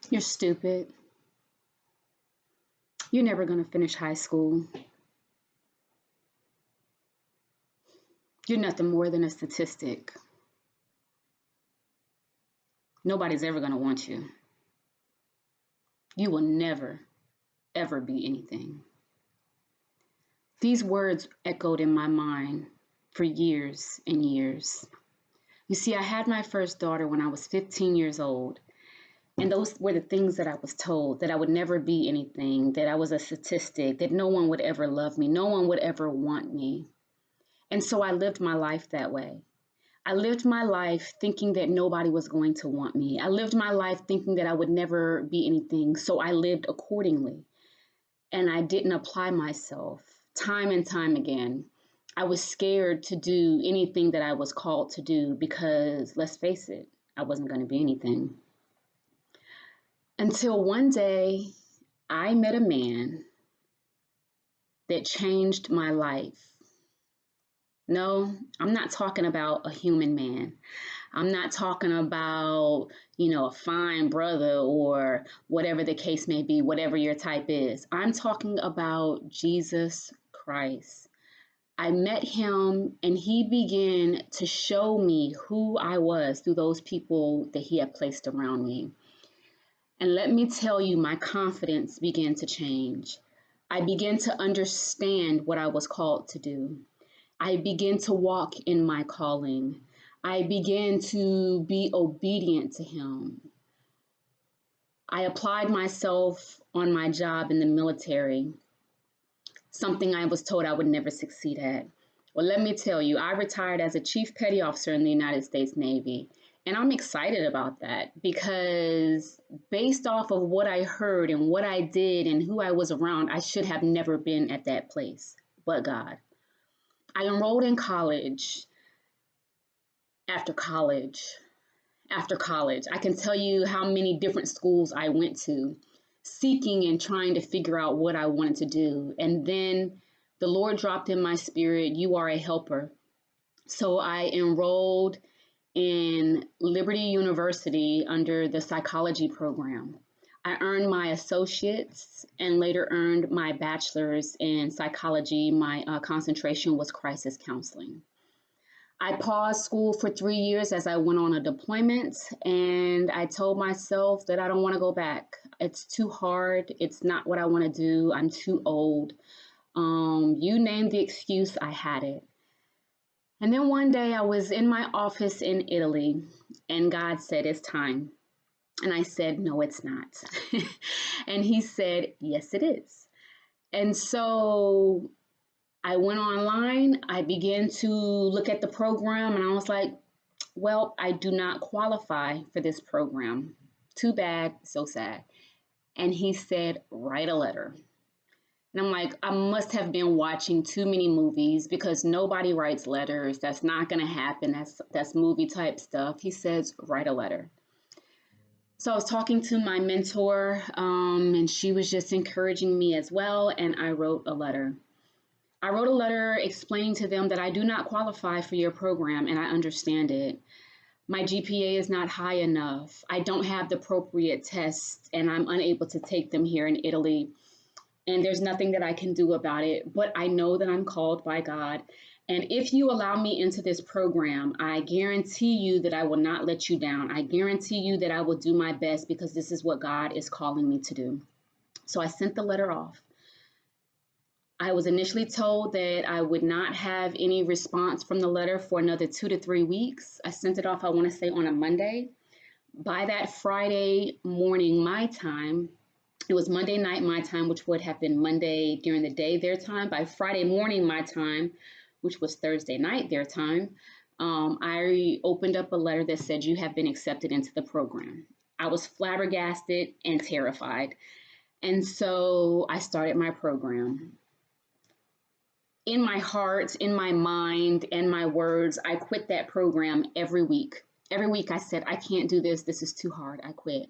You're stupid. You're never going to finish high school. You're nothing more than a statistic. Nobody's ever going to want you. You will never, ever be anything. These words echoed in my mind for years and years. You see, I had my first daughter when I was 15 years old. And those were the things that I was told, that I would never be anything, that I was a statistic, that no one would ever love me, no one would ever want me. And so I lived my life that way. I lived my life thinking that nobody was going to want me. I lived my life thinking that I would never be anything. So I lived accordingly. And I didn't apply myself time and time again. I was scared to do anything that I was called to do because, let's face it, I wasn't going to be anything. Until one day, I met a man that changed my life. No, I'm not talking about a human man. I'm not talking about, a fine brother or whatever the case may be, whatever your type is. I'm talking about Jesus Christ. I met him and he began to show me who I was through those people that he had placed around me. And let me tell you, my confidence began to change. I began to understand what I was called to do. I began to walk in my calling. I began to be obedient to him. I applied myself on my job in the military, something I was told I would never succeed at. Well, let me tell you, I retired as a Chief Petty Officer in the United States Navy. And I'm excited about that because based off of what I heard and what I did and who I was around, I should have never been at that place, but God. I enrolled in college after college after college. I can tell you how many different schools I went to, seeking and trying to figure out what I wanted to do. And then the Lord dropped in my spirit, you are a helper. So I enrolled in Liberty University under the psychology program. I earned my associates and later earned my bachelor's in psychology. My concentration was crisis counseling. I paused school for 3 years as I went on a deployment, and I told myself that I don't want to go back. It's too hard. It's not what I want to do. I'm too old. You name the excuse, I had it. And then one day I was in my office in Italy, and God said, it's time. And I said, no, it's not. And he said, yes, it is. And so I went online, I began to look at the program, and I was like, well, I do not qualify for this program. Too bad, so sad. And he said, write a letter. And I'm like, I must have been watching too many movies because nobody writes letters. That's not going to happen. That's movie type stuff. He says, write a letter. So I was talking to my mentor, and she was just encouraging me as well. And I wrote a letter. I wrote a letter explaining to them that I do not qualify for your program, and I understand it. My GPA is not high enough. I don't have the appropriate tests, and I'm unable to take them here in Italy. And there's nothing that I can do about it, but I know that I'm called by God. And if you allow me into this program, I guarantee you that I will not let you down. I guarantee you that I will do my best because this is what God is calling me to do. So I sent the letter off. I was initially told that I would not have any response from the letter for another 2 to 3 weeks. I sent it off, I want to say, on a Monday. By that Friday morning, my time, it was Monday night, my time, which would have been Monday during the day, their time. By Friday morning, my time, which was Thursday night, their time, I opened up a letter that said, you have been accepted into the program. I was flabbergasted and terrified. And so I started my program. In my heart, in my mind, and my words, I quit that program every week. Every week I said, I can't do this. This is too hard. I quit.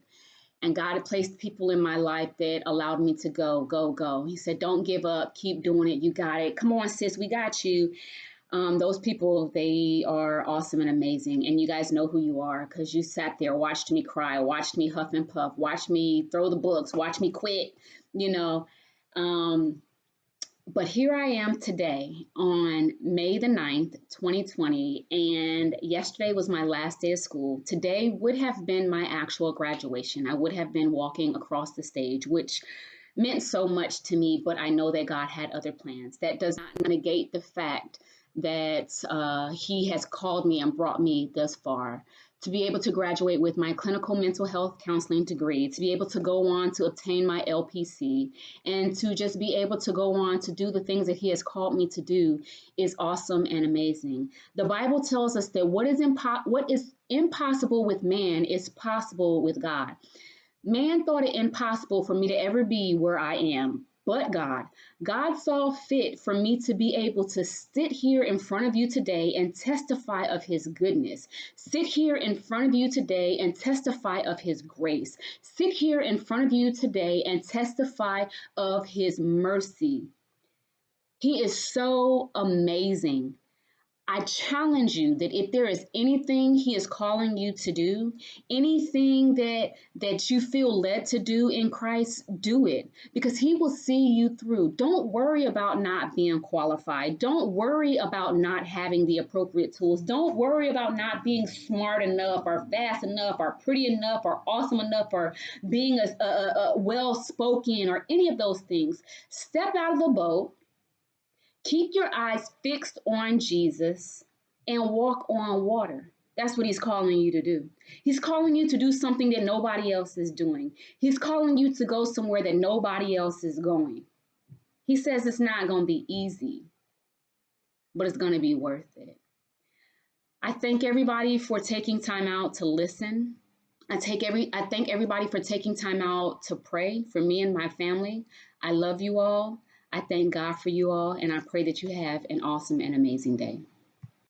And God had placed people in my life that allowed me to go. He said, don't give up. Keep doing it. You got it. Come on, sis. We got you. Those people, they are awesome and amazing. And you guys know who you are because you sat there, watched me cry, watched me huff and puff, watched me throw the books, watched me quit, you know. Um, but here I am today on May the 9th, 2020, and yesterday was my last day of school. Today would have been my actual graduation. I would have been walking across the stage, which meant so much to me, but I know that God had other plans. That does not negate the fact that He has called me and brought me thus far to be able to graduate with my clinical mental health counseling degree, to be able to go on to obtain my LPC, and to just be able to go on to do the things that He has called me to do is awesome and amazing. The Bible tells us that what is impossible with man is possible with God. Man thought it impossible for me to ever be where I am, but God. God saw fit for me to be able to sit here in front of you today and testify of His goodness. Sit here in front of you today and testify of His grace. Sit here in front of you today and testify of His mercy. He is so amazing. I challenge you that if there is anything He is calling you to do, anything that you feel led to do in Christ, do it because He will see you through. Don't worry about not being qualified. Don't worry about not having the appropriate tools. Don't worry about not being smart enough or fast enough or pretty enough or awesome enough or being a well spoken or any of those things. Step out of the boat. Keep your eyes fixed on Jesus and walk on water. That's what He's calling you to do. He's calling you to do something that nobody else is doing. He's calling you to go somewhere that nobody else is going. He says it's not going to be easy, but it's going to be worth it. I thank everybody for taking time out to listen. I thank everybody for taking time out to pray for me and my family. I love you all. I thank God for you all, and I pray that you have an awesome and amazing day.